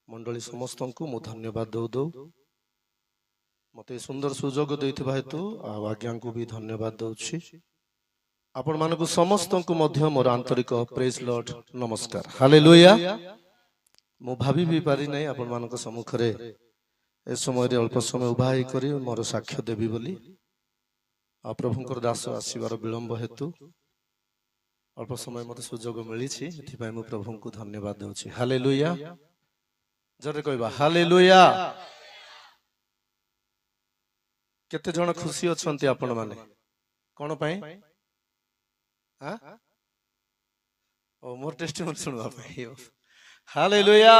मंडली समस्त को मु धन्यवाद दौ दौ मत सुंदर सुजोग देथिबा हेतु आज्ञा को भी धन्यवाद दउछि। आपण मानकु समस्त को मध्य मोर आंतरिक प्रेज लॉर्ड नमस्कार हालेलुया। मु भाभी भी पारि नै आपण मानक सम्मुख रे ए समय रे अल्प समय उभा हे करी मोर साक्ष्य देबी बोली आ प्रभुंकर दास आसीबार विलंब हेतु अल्प समय मते सुजोग मिली छी, एथि पय मु प्रभु को धन्यवाद दउछि हालेलुया। जरे कहबा हालेलुया। केते जण खुशी अछंती आपण माने कोन पय हां ओ मोर टेस्टिमोनी सुनवा पय हालेलुया।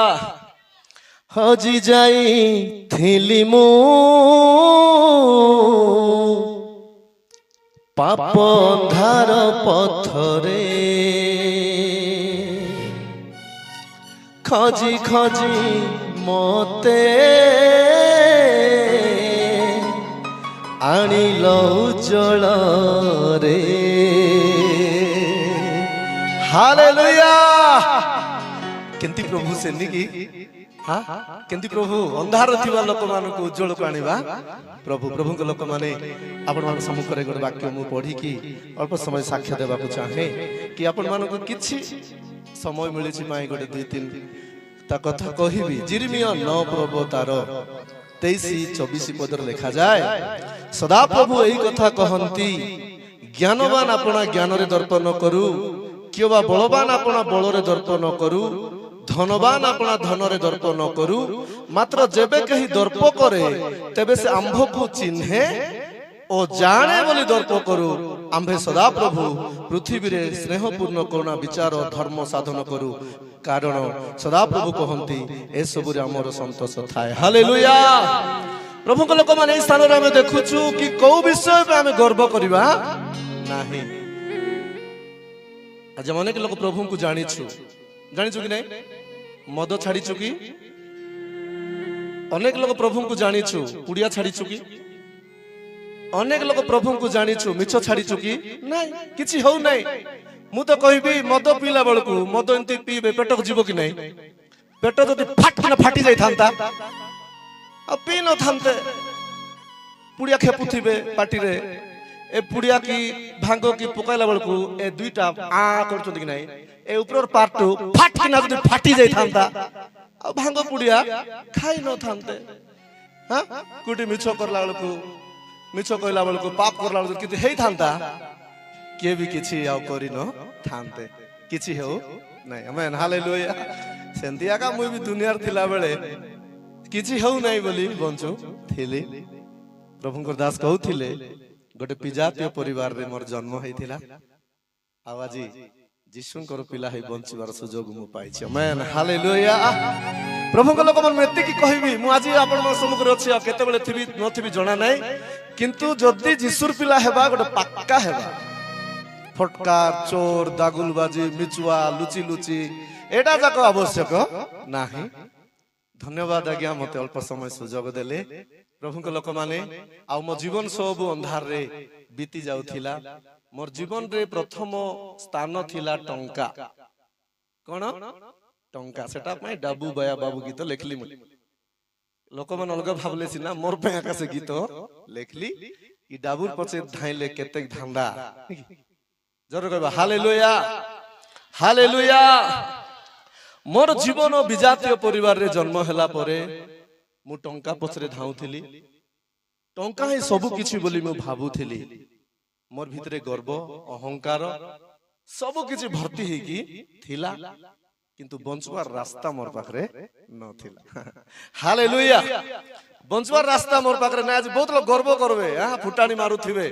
हजी जाई थिली मु पाप अंधार पथरे खजी खजी मते आनिल उज्जवल रे हालेलुया। केंती प्रभु से निकी हां केंती प्रभु अंधार थिबा लोक मानको उज्जवल को आनिबा प्रभु प्रभु के लोक माने आपण मान सम्मुख रे गोटे वाक्य मु पढी की अल्प समय साक्ष्य देबा को चाहे कि आपण मानको किछि समय मिली छि माई गोटे 2-3 ता कथा कहिबी। जिरमिया 9 प्रभु तार 23-24 पदर लिखा जाए सदा प्रभु यही कथा कहंती ज्ञानवान अपना ज्ञान रे दर्प न करू किबा बलवान अपना बल रे दर्प न करू धनवान अपना धन रे दर्प न करू मात्र जेबे कही दर्प करे तेबे से आंभ को चिन्हे ओ जाने बोली दर्प करू आंभे सदा प्रभु पृथ्वी रे स्नेहपूर्ण करुणा विचार धर्म साधन करू कारण सदा प्रभु कहंती ए सबुरे हमर संतोष थाए हालेलुया। प्रभु को लोक माने स्थान रे हम देखुछु कि को विषय पे हम गर्व करबा नाही। आज अनेक लोक प्रभु को जानिछु कि नहीं मद छाड़ीछु कि अनेक लोक प्रभु को जानिछु पुड़िया छाड़ीछु कि अनेक लोक प्रभु को जानिछु मिछ छाड़ीछु कि नहीं किछि हो नहीं। मु तो कहबी मद पीला बेलकू मद एंती पीबे पेट को जीव कि नहीं पेट जदि फाटना फाटी जाई थांता आ पी न थांते पुड़िया खेपुथिबे पाटी रे ए पुड़िया की भांगो की पकाइला बेलकू ए दुईटा आ करछो कि नहीं ए ऊपर पार्ट फाटना जदि फाटी जाई थांता आ भांगो पुड़िया खाई न थांते हां कुटी मिछ करला बेलकू मिछ कहला बेलकू पाप करला बेलकू किते हेई थांता के भी किछि आउ करी न थांते किछि हो नहीं आमेन हालेलुया। सेंतिया का मुई भी दुनिया रे थिला बेले किछि हो नहीं बोली बंचो थिले प्रभुंकर दास कहउथिले गोटे पिजातीय परिवार रे मोर जन्म हेतिला आवाजी जिसुंकर पिला हे बंचिबार सुजोग मु पाइछि आमेन हालेलुया। प्रभु को लोक मन मेति की कहबी मु आज आपण मन सम्मुख रे अछि केते बेले थिबी न थिबी जणा नै किंतु जदी जिसुर पिला हेबा गोटे पक्का हेबा फटकार चोर दागुलबाजी मिचुआ लुची लुची एटा जाक आवश्यक नाही। धन्यवाद आज्ञा मते अल्प समय सुजोग देले प्रभु को लोक माने आ मो जीवन सब अंधार रे बीती जाउथिला मोर जीवन रे प्रथम स्थान थिला टंका कोन टंका सेटा पय डाबू बया बाबू गीत लेखली मु लोक मन अलग भाबले सिना मोर पे आकाश गीत लेखली ई डाबूर पछे धाइले केते धांडा जरूर कहबा हालेलुया हालेलुया। मोर जीवन विजातीय परिवार रे जन्म हला परे मु टंका पछरे धाउथिली टंका ही सब किछि बोली मु भाबुथिली मोर भितरे गर्व अहंकार सब किछि भर्ती हे की थिला किंतु बंचवार रास्ता मोर पाखरे न थिला हालेलुया। बंचवार रास्ता मोर पाखरे ना आज बहुत लोग गर्व करबे हां फुटानी मारुथिबे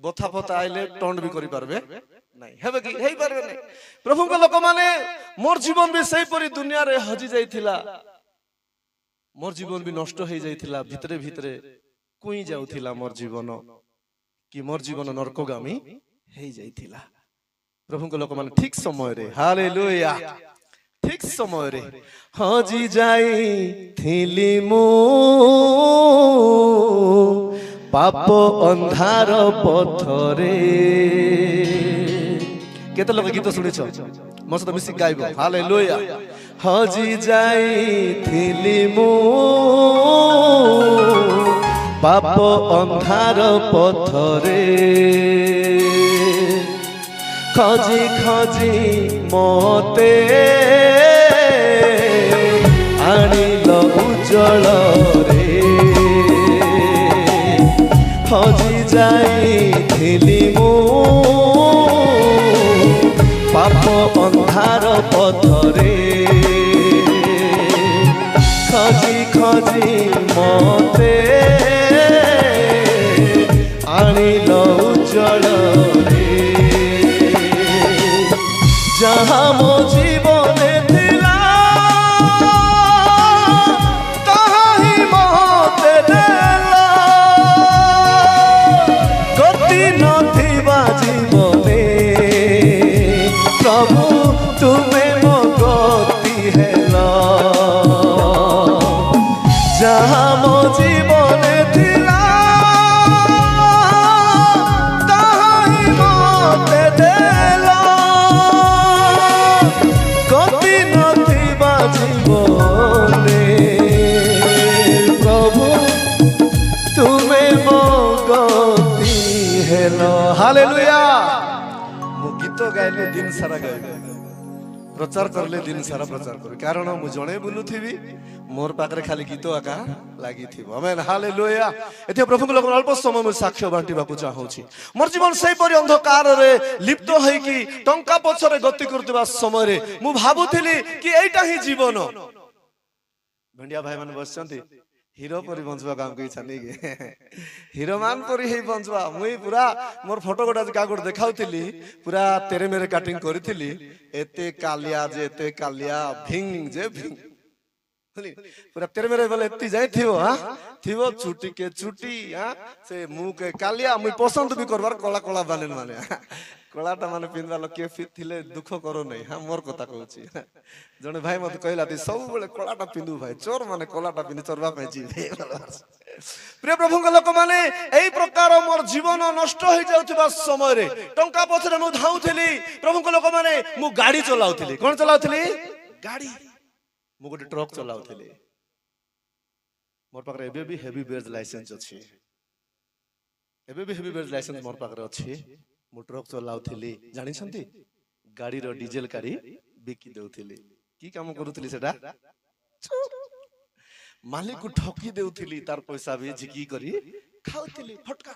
बथा फथा आइले टंड भी करि पारबे नहीं हेबे कि हेई पारबे नहीं। प्रभु को लोक माने मोर जीवन भी सही परी दुनिया रे हजी जाइथिला मोर जीवन भी नष्ट हो जाइथिला भितरे भितरे कुई जाउथिला मोर जीवन कि मोर जीवन नरकगामी हे जाइथिला। प्रभु को लोक माने ठीक समय रे हालेलुया ठीक समय रे हजी जाई थिली मु पाप अंधार पथरे केते लोग गीत सुनिछ मो सहित मिसी गाइबो हालेलुया ହଜି ଯାଇଥିଲି ମୁଁ ପାପ ଅନ୍ଧାର ପଥରେ ଖୋଜି ଖୋଜି ମତେ ଆଣିଲ ଉଜ୍ଜଳରେ ହଜି ଯାଇଥିଲି ମୁଁ ପାପ ଅନ୍ଧାର ପଥରେ ଖୋଜି ଖୋଜି ମତେ ଆଣିଲ ଉଜ୍ଜଳରେ ଯାହା ମୋ ଜୀବନେ ଥିଲା ତାହା ହିଁ ମତେ ଦେଲ ଗତି ନଥିବା ଜୀବନେ ପ୍ରଭୁ ତୁମେ ମୋ ଗତି ହେଲ ଯାହା ମୋ ଜୀବନେ ଥିଲା ତାହା ହିଁ ମତେ ଦେଲ ଗତି ନଥିବା ଜୀବନେ ପ୍ରଭୁ ତୁମେ ମୋ ଗତି ହେଲ ହାଲେଲୁୟା। ମୁଁ ଗୀତ ଗାଇଲେ ଦିନ ସାରା ଗାଇବି प्रचार करले दिन सारा प्रचार कर कारण मु जणे बुलुथिबी मोर पाखरे खाली गीत आका लागि थिबो आमेन हालेलुया। एते प्रभु लोक अल्प समय मु साक्ष्य बांटिबा को चाहूची मोर जीवन सही परि अंधकार रे लिप्त होई कि टंका पछरे गति करतबा समय रे मु भाबुथिली कि एटा ही जीवन भंडिया भाई माने बसचंती हीरो परी बंचवा काम को इच्छा नहीं गे हीरो मान परी हे बंचवा मुई पूरा मोर फोटो गोटा कागड़ देखाउथिली पूरा तेरे मेरे कटिंग करिथिली एते कालिया जे एते कालिया भिंग जे भिंग पूरा तेरे मेरे बोले एत्ती जाई थिवो हां थिवो छुटी के छुटी हां से मुंह के कालिया मुई पसंद भी करबार कला कला बानेन माने कलाटा माने पिनवा लोक के फिट थिले दुख करो नहीं हां मोर कथा कहूची जने भाई मत कहला ती सब बेले कलाटा पिंदु भाई चोर माने कलाटा पिनि चोरबा पे जीवे प्रिय प्रभु के लोक माने एई प्रकार मोर जीवन नष्ट होई जाउतबा समय रे टंका पछरे मु धाउथिली प्रभु के लोक माने मु गाड़ी चलाउथिली कोन चलाउथिली गाड़ी मु गोटे ट्रक चलाउथिली मोर पाखरे एबे भी हेवी वेज लाइसेंस अछि एबे भी हेवी वेज लाइसेंस मोर पाखरे अछि मु ट्रक चलाउथिली जानि छंती गाड़ी रो डीजल काढी बिकी देउथिली की काम करूथिली सेटा मालिक को ठकी देउथिली तार पैसा भी झिकी करी खाउथिली फटका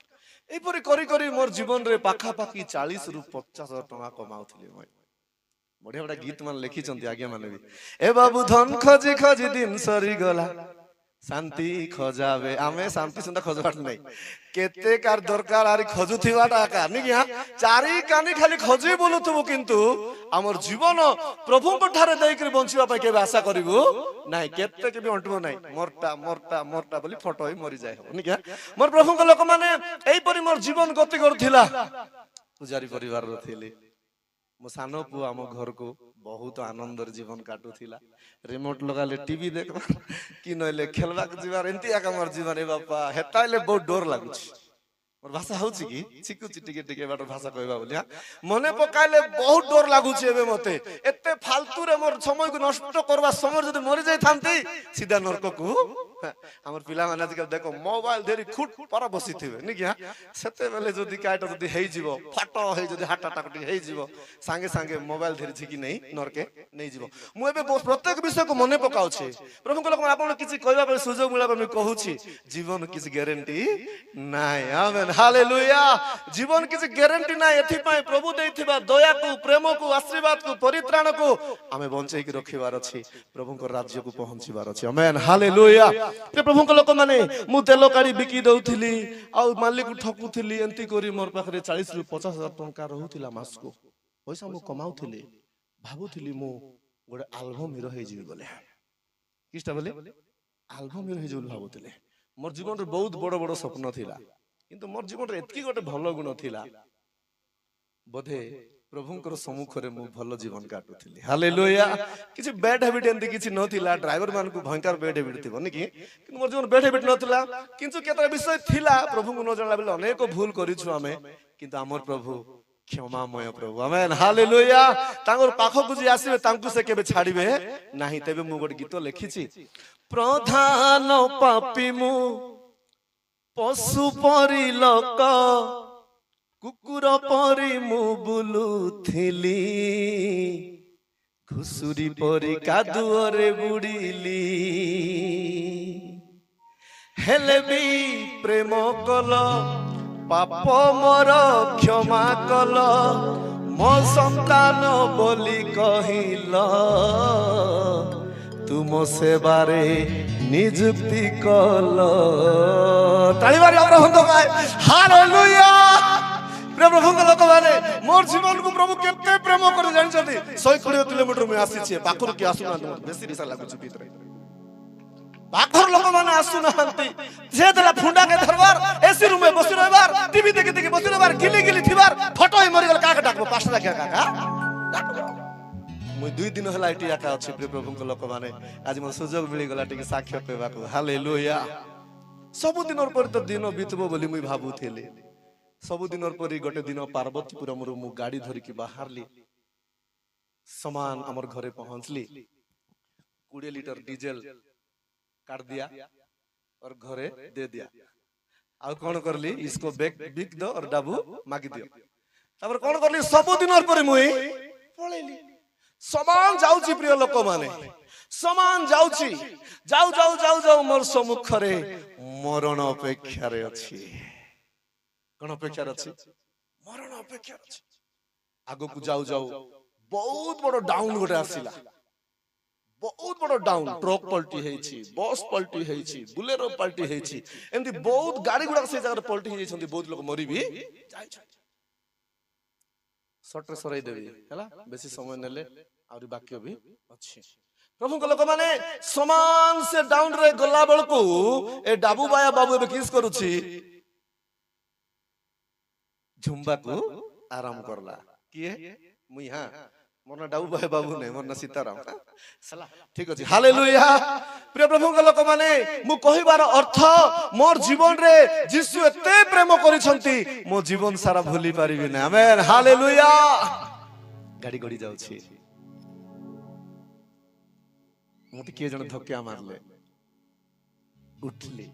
एपरि करी करी मोर जीवन रे पाखा पाखी 40 रु 50 टका कमाउथिली मैं बढ़िया बड़ा गीत मान लिखी चंती आगे माने भी ए बाबू धन खोजी खोजी दिन सरी गला शांति खोजावे आमे शांति सुंदर खोजबाट नहीं केते कार दरकार आरी खोजुथिबाटा का नि या चारि कानी खाली खोजी बोलुथबो किंतु हमर जीवन प्रभु को ठारे देई कर बंचिबा पय के आशा करिवो नाही केते के भी अंटबो नाही मोरटा मोरटा मोरटा बोली फोटो ही मरि जाय हो नि क्या मोर प्रभु को लोक माने एई परि मोर जीवन गति करथिला पुजारी परिवार रो थिले मो सानो पु आम घर को बहुत आनंदर जीवन काटुथिला रिमोट लगाले टीवी देख कि नले खेलबा जीवार एंती आका मोर जीवन ए बापा हेताइले बहुत डर लागुछि मोर भाषा होछि कि चिकुछि टिके टिके बाटर भाषा कहबा बोलिया मने पकाइले बहुत डर लागुछि एबे मते एते फालतू रे मोर समय को नष्ट करबा समय जदी मरि जाय थांती सीधा नरक को हमर पिला माने आजकल देखो मोबाइल देरी खुट पर बसी थिबे नि क्या सेते बेले जदी काटा जदी हेइ जिवो फाटो हेइ जदी हाटा टाकटी हेइ जिवो संगे संगे मोबाइल धरि छिकी नहीं नरके नहीं जिवो मु एबे प्रत्येक विषय को मने पकाउ छी प्रभु को लोक आपण किछि कहबा पर सुजोग मिला पर कहू छी जीवन किछि गारंटी नाय आमेन हालेलुया जीवन किछि गारंटी नाय एथि पय प्रभु देइथिबा दया को प्रेम को आशीर्वाद को परित्राण को हमें बंचै के रखिबार अछि प्रभु को राज्य को पहुंचीबार अछि आमेन हालेलुया प्रभु को लोक माने मु तेल काढी बिकी दउथिली आ मालिक ठकुथिली एंती करी मोर पाखरे 40 रु 50 हजार टंका रहउथिला मास को पैसा मु कमाउथिली भाबुथिली मु गोटे एल्बम हिरो हे जिवि बोले किस्ता बोले एल्बम हिरो हे जिवि भाबुथिले मोर जीवन रे बहुत बड़ बड़ स्वप्न थिला किंतु मोर जीवन रे एतकी गोटे भलो गुण थिला बोधे प्रभुंकर सम्मुख रे मु भलो जीवन काटुथिली हालेलुया किछि बैड हैबिट एंती किछि नथिला ड्राइवर मान को भयंकर बैड हैबिट थिबो नि कि किंतु मोर जीवन बैड हैबिट नथिला किंतु केतरा विषय थिला प्रभु को न जानला बेले अनेक भूल करिछु हमें किंतु हमर प्रभु क्षमामय प्रभु आमेन हालेलुया तांगर पाखकु जे आसीबे तांकु से केबे छाड़िबे नाही तेबे मु गोटे गीत लिखिछि प्रधान पापी मु पशु परी लोक कुकुर परी मु बुलुथिली घुसुरी परी कादुअरे बुड़िली हेले भी प्रेम कल पाप मोर क्षमा कल मो संतान बोली कहिल तुम सेवारे नियुक्ति कल तालिबारे हालेलुया प्रभु लोक माने मोर जीवन को प्रभु केते प्रेम कर जानछथि 120 किलोमीटर में आसी छे पाखर के आसुना बेसी दिशा लागु छि भीतर पाखर लोक माने आसुना हंती जे दला फुंडा के धरबार एसी रूम में बसि रहबार टीवी देखि देखि बसि रहबार गिली गिली थिबार फोटो ही मरि गेल काका डाकबो पास्ता के काका डाकबो मुई 2 दिन हला इटी आका अछि प्रभु को लोक माने आज मोर सुजोग मिली गला टिके साक्ष्य पेबा को हालेलुया सब दिन पर तो दिन बीतबो बोली मुई भाबुथेली सब दिन पर गोटे दिन पार्वतीपुरम रु मु गाड़ी धरी की बाहरली सामान हमर घरे पहुंचली 20 लीटर डीजल काट दिया और घरे दे दिया आ कौन करली इसको बिक दो और डाबू मागी दियो तापर कौन करली सब दिन पर मुई पळेली सामान जाउची प्रिय लोक माने सामान जाउची जाऊ जाऊ जाऊ जाऊ मोर सम्मुख रे मरण अपेक्षा रे अछि कौन अपेक्षा अछि मरण अपेक्षा अछि आगो को जाऊ जाऊ बहुत बड़ डाउन गोटे आसिला बहुत बड़ डाउन ट्रक पलटी हेछि बस पलटी हेछि बुलेरो पलटी हेछि एमती बहुत गाड़ी गुडा से जगह पलटी हेछि बहुत लोग मरि भी जाय छै शॉर्ट सराई देबी हला बेसी समय नेले आउरी बाकी भी अछि प्रभु को लोक माने समान से डाउन रे गला बेल को ए डाबू बाया बाबू बे किस करूछि झुम्बा को आराम करला किए मुई हां मोर ना डाबू बाया बाबू नै मोर ना सीताराम सला ठीक अछि हालेलुया प्रिय प्रभु को लोक माने मु कहिबार अर्थ मोर जीवन रे यीशु एते प्रेम करिसंती मो जीवन सारा भूली पारिबि ना आमेन हालेलुया गाड़ी गड़ी जाउछि मोते किए जण धक्का मारले उठली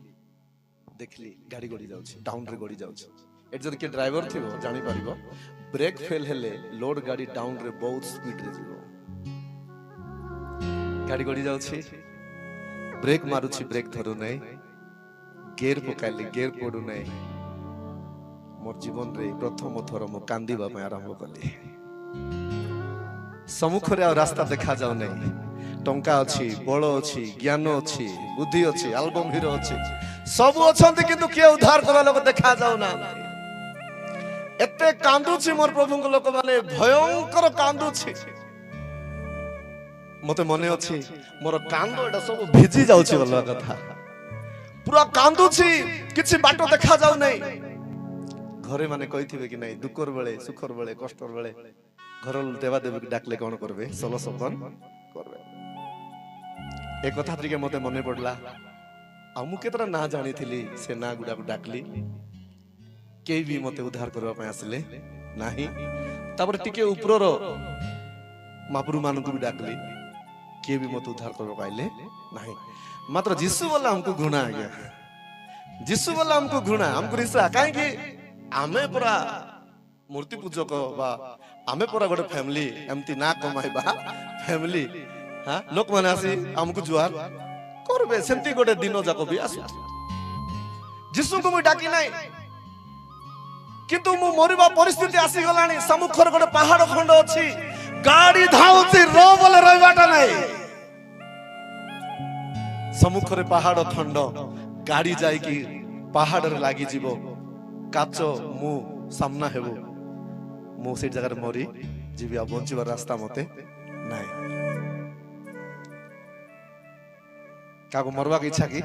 देखली गाड़ी गड़ी जाउछि डाउन रे गड़ी जाउछि एट जद के ड्राइवर थिबो जानि पारिबो ब्रेक फेल हेले लोड गाड़ी डाउन रे बहुत स्पीड रे जीवो गाड़ी गड़ी जाउछि ब्रेक मारुछि ब्रेक धरु नै गेयर पकाइली गेयर पडु नै मोर जीवन रे प्रथम थर मो कांदीबा में आरंभ कली सम्मुख रे रास्ता देखा जाउ नै टंका अछि बळ अछि ज्ञान अछि बुद्धि अछि एल्बम हीरो अछि सब अछंती किंतु के उद्धार करा लोक देखा जाउ ना एते कांदुछि मोर प्रभु को लोक माने भयंकर कांदुछि मते मने अछि मोर कांदो एटा सब भिजी जाउछि बोलवा कथा पूरा कांदुछि किछि बाटो देखा जाउ नै घरे माने कहिथिबे कि नै दुखर बेले सुखर बेले कष्टर बेले घर देवा देवी डाकले कोन करबे सलो सपन करबे एक कथा टिके मते मने पड़ला आमु केतरा ना जानी थिली से ना गुडा को डाकली के भी मते उद्धार करबा पय आसले नाही तापर टिके ऊपर महाप्रभु मान को भी डाकली के भी मते उद्धार करबा पाइले नाही मात्र यीशु वाला हमको घृणा आ गया यीशु वाला हमको घृणा हमको रिसा काहे कि आमे पूरा मूर्ति पूजक बा आमे पूरा गोटे फैमिली एमती ना कमाइबा फैमिली हां लोक माने आसी हमको जुआर करबे सेमती गोटे दिन जाको भी आसु यीशु को मु डाकी नाही किंतु मु मरिबा परिस्थिति आसी गलानी सम्मुखर गोटे पहाड़ खंड अछि गाड़ी धाउची रो बोले रहबाटा नाही सम्मुखरे पहाड़ खंड गाड़ी जाई की पहाड़ रे लागी जीवो काचो मु सामना हेबो मु से जगह रे मरी जीविया बंचिबार रास्ता मते नाही काको मरवा की इच्छा की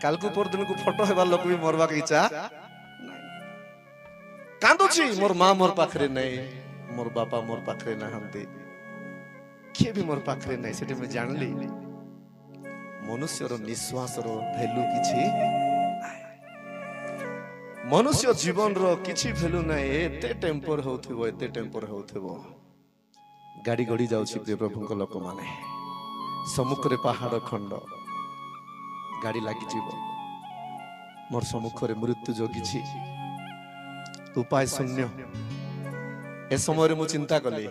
काल को पर दिन को फोटो हेबा लोक भी मरवा की इच्छा कांदुची मोर मां मोर पाखरे नहीं मोर बापा मोर पाखरे ना हंते के भी मोर पाखरे नहीं सेठी में जानली मनुष्य रो निश्वास रो वैल्यू किछि मनुष्य जीवन रो किछि भेलु नै एते टेम्पर होउथिबो एते टेम्पर होउथिबो गाड़ी गड़ी जाउछि प्रिय प्रभुଙ୍କ लोक माने सम्मुखरे पहाड़ खंड गाड़ी लागि जीवो मोर सम्मुखरे मृत्यु जोगिछि उपाय शून्य ए समय मु चिंता कली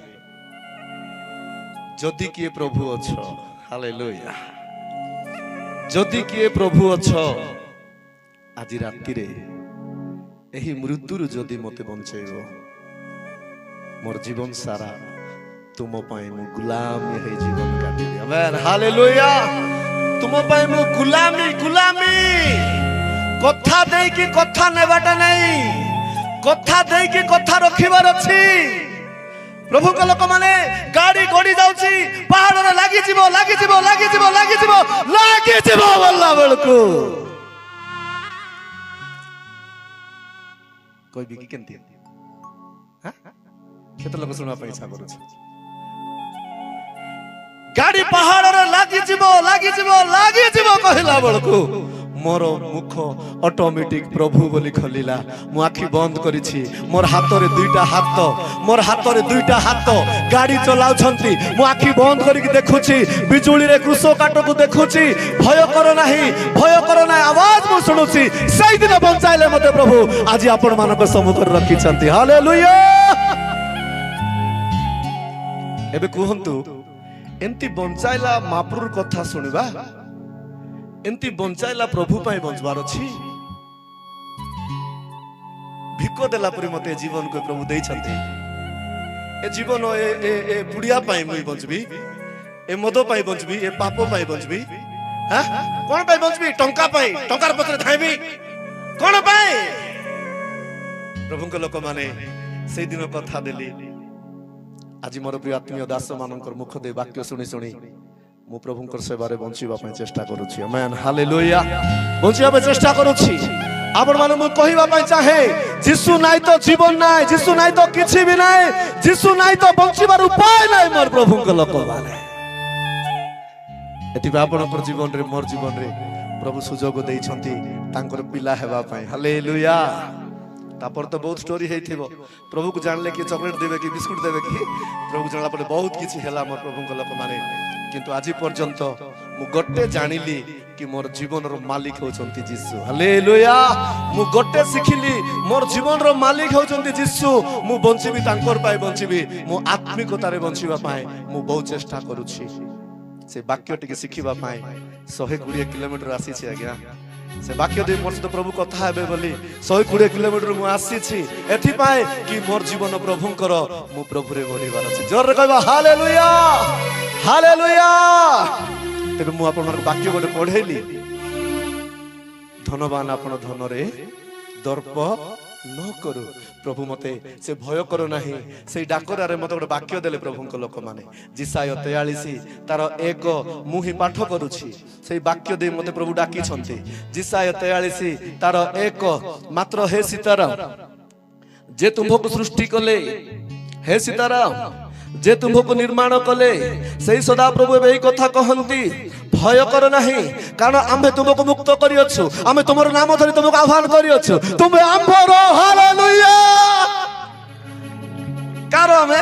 जदि किए प्रभु अछ हालेलुया जदि किए प्रभु अछ आज राति रे एही मृत्युरु जदि मते बंचैबो मोर जीवन सारा तुम पाए मु गुलामी है जीवन काटी आमेन हालेलुया तुम पाए मु गुलामी गुलामी कथा दे कि कथा नेबाटा नहीं कथा दे कि कथा रखिबार अछि प्रभु को लोक माने गाड़ी गड़ी जाउची पहाड़ रे लागि जीवो लागि जीवो लागि जीवो लागि जीवो लागि जीवो बोलला बेलकू कोई भी केंती हां केते लोक सुनवा पे इच्छा करू गाड़ी पहाड़ रे लागि जीवो कहला बेलकू मोर मुख ऑटोमेटिक प्रभु बोली खलिला मु आखि बंद करिछि मोर हाथ रे दुईटा हाथ गाड़ी चलाउ छंती मु आखि बंद करिक देखुछि बिजुली रे कृषो काटो को देखुछि भय करो नाही आवाज मु सुनुछि सही दिन बंचाइले मते प्रभु आज आपण मानक सम्मुख रखि छंती हालेलुया एबे कहंतु एंती बंचाइला महाप्रभु कथा सुनिबा एंती बंचाइला प्रभु पाई बंचबार अछि भिको देला परि मते जीवन को प्रभु देई छथि ए जीवन ए बुढ़िया पाई मुई बंचबी ए मदो पाई बंचबी ए पापो पाई बंचबी हां कोन पाई बंचबी टंका पाई टंकार पत्र धाइबी कोन पाई प्रभु को लोक माने से दिन कथा देली आज मोर प्रिय आत्मीय दास मानकर मुख दे वाक्य सुनी सुनी मु प्रभुंकर सेवारे बंचिबा पय चेष्टा करूछि आमेन हालेलुया बंचिबा पय चेष्टा करूछि आपण माने मु कहिबा पय चाहे यीशु नाइ तो जीवन नाइ यीशु नाइ तो किछि भी नाइ यीशु नाइ तो बंचिबार उपाय नाइ मोर प्रभुंकर लोक माने एति आपणकर जीवन रे मोर जीवन रे प्रभु सुजोग देइ छथि तांकर पिला हेबा पय हालेलुया तापर तो बहुत स्टोरी हेथिबो प्रभु को जानले कि चॉकलेट देबे कि बिस्कुट देबे कि प्रभु जानला परे बहुत किछि हेला मोर प्रभुंकर लोक माने किंतु आज पर्यंत मु गोटे जानिली कि मोर जीवन रो मालिक होचंती यीशु हालेलुया मु गोटे सिखिली मोर जीवन रो मालिक होचंती यीशु मु बंचिबी तांकर पाए बंचिबी मु आत्मिकता रे बंचिबा पाए मु बहुत चेष्टा करूछि से वाक्य टिके सिखिबा पाए 120 किलोमीटर आसी छी आज्ञा से वाक्य दे मोर सहित प्रभु कथा हेबे बोली 120 किलोमीटर मु आसी छी एथि पाए कि मोर जीवन प्रभुंकर मु प्रभु रे बढ़िबार अछि जोर रे कहबा हालेलुया हालेलुया तेबे मु आपन वाक्य गोटे पढेली धनवान आपन धन रे दर्प न करू प्रभु मते से भय करो नाही से डाकरा रे मते गोटे वाक्य देले प्रभुंक लोक माने जिसाय 43 तार एक मुहि पाठ करूछि से वाक्य दे मते प्रभु डाकी छन्ते जिसाय 43 तार एक मात्र हे सीताराम जे तुमको सृष्टि कले हे सीताराम जे तुमको निर्माण कले सही सदा प्रभु एई कथा कहंती भय कर नहीं कारण आमे तुमको मुक्त करियछु आमे तुमर नाम धरि तुमको आह्वान करियछु तुमे आम्भर हालेलुया कार आमे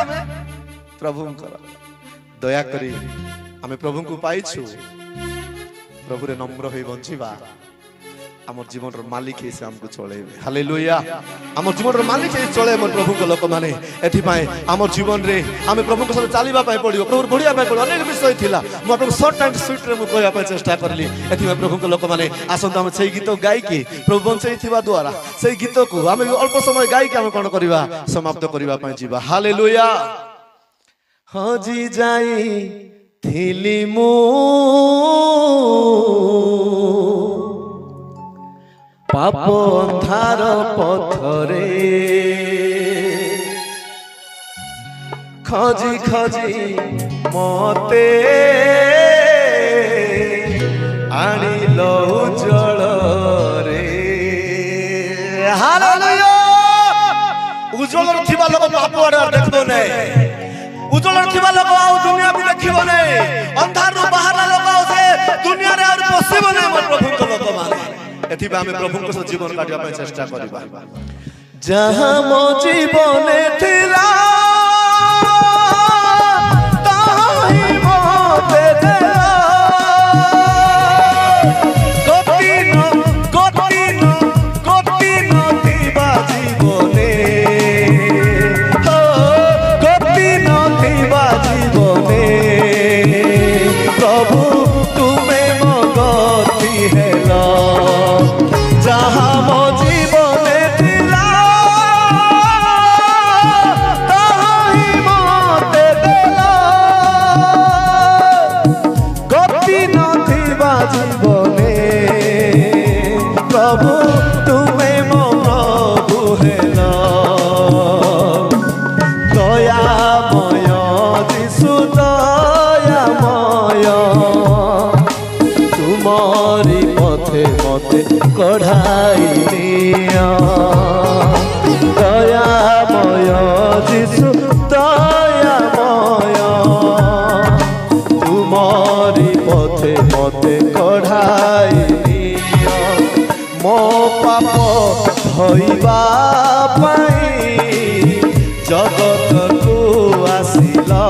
प्रभुंकर दया करी आमे प्रभु को पाइछु प्रभु रे नम्र होई बंचिबा हमर जीवन रो मालिक हे से हमको चलेबे हालेलुया हमर जीवन रो मालिक हे चले हमर प्रभु को लोक माने एथि पाए हमर जीवन रे हमें प्रभु को साथ चालीबा पाए पड़ियो प्रभु बढ़िया पाए पड़ियो अनेक विषय थिला म अपन शॉर्ट एंड स्वीट रे म कहया पाए चेष्टा करली एथि में प्रभु को लोक माने आसंत हम सेही गीत गाई के प्रभु बंचै थिबा द्वारा सेही गीत को हमें अल्प समय गाई के हम कोन करबा समाप्त करबा पाए जीवा हालेलुया हजी जाई थिली मु पाप अंधार पथरे खजी खजी मते आनिलो उज्जवल रे हालेलुया उज्जवल थिबा लोक पाप आड़ देखबो नै उज्जवल थिबा लोक आ दुनिया भी देखिबो नै अंधार रो बाहर लोक आ से दुनिया रे और पसिबो नै मोर प्रभु को लोक माने एथिबे आमे प्रभु को जीवन काटिया पे चेष्टा करबा जहां मो जीवने थिला ताही मोते देला कोटी न थिबा जीवने हो कोटी न थिबा जीवने प्रभु तुमे मो गति हेला जहां मो जीवने थिला ताही मोते देला गति न थिबा जीवने प्रभु तुमे मो प्रभु हेला दयामय जीशु दयामय तुमरी पथे मते कढ़ाई निया दयामय जीशु दयामय तुमरी पथे मते कढ़ाई निया मो पाप धोइबा पाई जगत को आसिला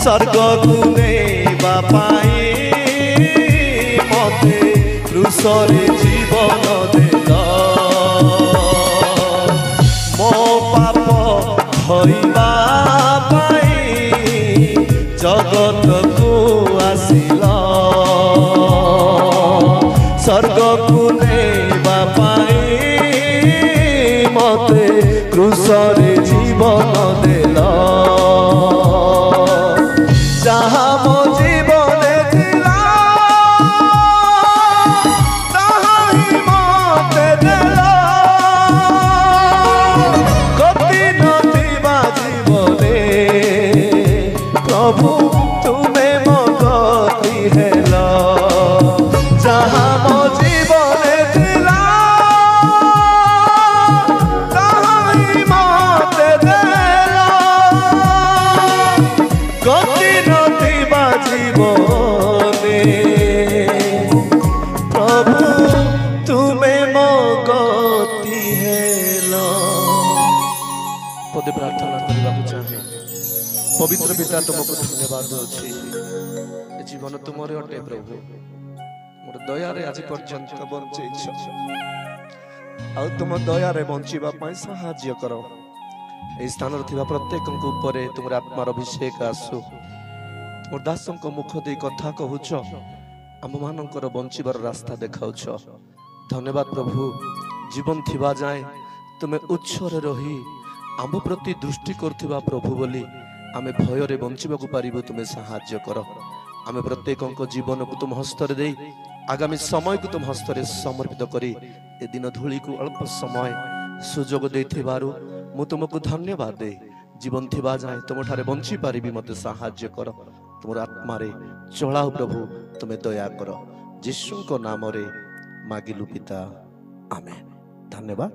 स्वर्ग को नेबा पाई मते क्रूसरे जीवन देला मो पाप धोइबा पाई जगत को आसिला स्वर्ग को नेबा पाई मते क्रूसरे जीवन देला जहां मो जीवने थिला ताही मोते देला गति न थिबा जीवने प्रभु तुमे मो गति हेला जहां मो जीवने थिला ताही मोते देला गति न थिबा जीवने प्रभु तुमे मो गति हेला पदे प्रार्थना करबा चाहे पवित्र पिता तुमको धन्यवाद अछि जीवन तुमरे अटे प्रभु मोर दया रे आज पर्यंत बंचैछ आ तुम दया रे बंचिबा पई सहाय्य करो ए स्थान रे थिबा प्रत्येक को ऊपर तुमर आत्मार अभिषेक आसु मोर दासों को मुख दे कथा कहूछ आम मानकर बंचिबार रास्ता देखाउछ धन्यवाद प्रभु जीवन थिबा जाए तुमे उच्छरे रही आम प्रति दृष्टि करथिबा प्रभु बोली आमे भय रे बंचिबा को पारिबो तुमे सहाय्य करो आमे प्रत्येक को जीवन को तुम हस्त रे दे आगामी समय को तुम हस्त रे समर्पित करी ए दिन धूली को अल्प समय सुजोग देथिबारु मु तुमको धन्यवाद दे जीवन थिबा जाए तुम ठारे बंची पारिबी मते सहाय्य कर तुम आत्मा रे चलाओ प्रभु तुम्हें दया कर यीशु को नाम रे मागिलु पिता आमेन धन्यवाद।